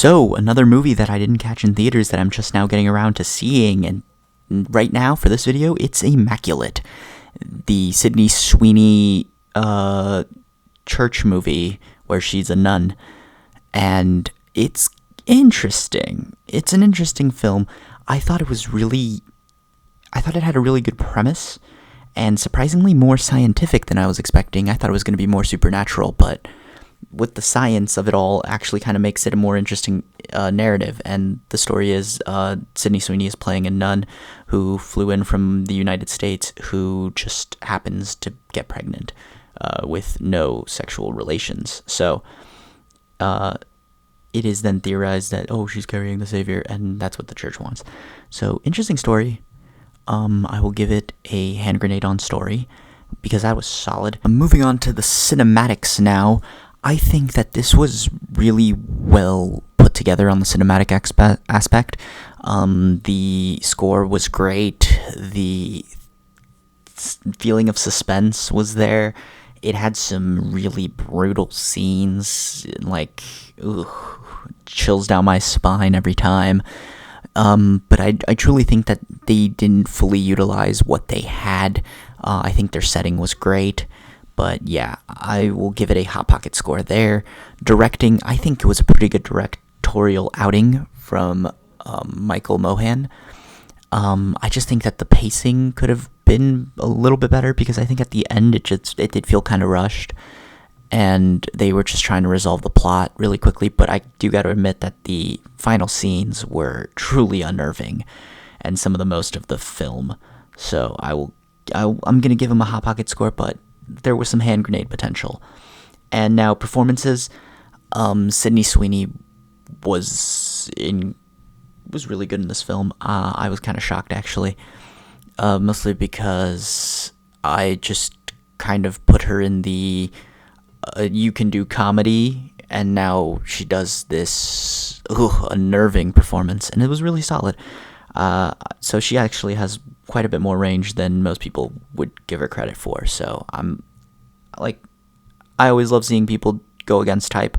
So, another movie that I didn't catch in theaters that I'm just now getting around to seeing, and right now for this video, it's Immaculate, the Sydney Sweeney church movie where she's a nun, and it's interesting. It's an interesting film. I thought it had a really good premise, and surprisingly more scientific than I was expecting. I thought it was going to be more supernatural, but with the science of it all actually kind of makes it a more interesting narrative. And the story is Sydney Sweeney is playing a nun who flew in from the United States who just happens to get pregnant with no sexual relations. So it is then theorized that, she's carrying the savior, and that's what the church wants. So, interesting story. I will give it a hand grenade on story, because that was solid. Moving on to the cinematics now. I think that this was really well put together on the cinematic aspect. The score was great. The feeling of suspense was there. It had some really brutal scenes, like, chills down my spine every time. But I truly think that they didn't fully utilize what they had. I think their setting was great. But yeah, I will give it a Hot Pocket score there. Directing, I think it was a pretty good directorial outing from Michael Mohan. I just think that the pacing could have been a little bit better, because I think at the end it did feel kind of rushed, and they were just trying to resolve the plot really quickly. But I do got to admit that the final scenes were truly unnerving, and some of the most of the film. So I'm gonna give them a Hot Pocket score, but there was some hand grenade potential. And now performances. Sydney Sweeney was really good in this film. I was kind of shocked, actually, mostly because I just kind of put her in the you can do comedy, and now she does this unnerving performance, and it was really solid. So she actually has quite a bit more range than most people would give her credit for. So I always love seeing people go against type,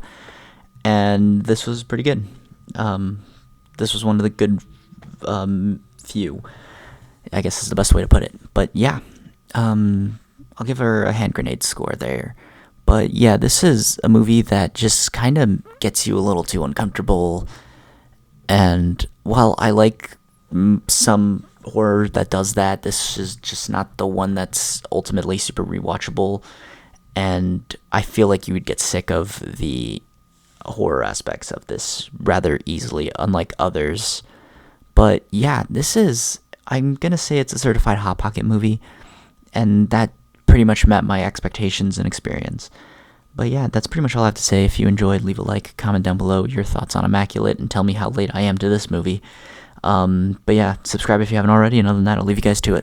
and this was pretty good. This was one of the good few, I guess is the best way to put it. But yeah, I'll give her a hand grenade score there. But yeah, this is a movie that just kind of gets you a little too uncomfortable. And while I like some horror that does that, this is just not the one that's ultimately super rewatchable. And I feel like you would get sick of the horror aspects of this rather easily, unlike others. But yeah, I'm gonna say it's a certified Hot Pocket movie, and that pretty much met my expectations and experience. But yeah, that's pretty much all I have to say. If you enjoyed, leave a like, comment down below your thoughts on Immaculate, and tell me how late I am to this movie. But yeah, subscribe if you haven't already, and other than that, I'll leave you guys to it.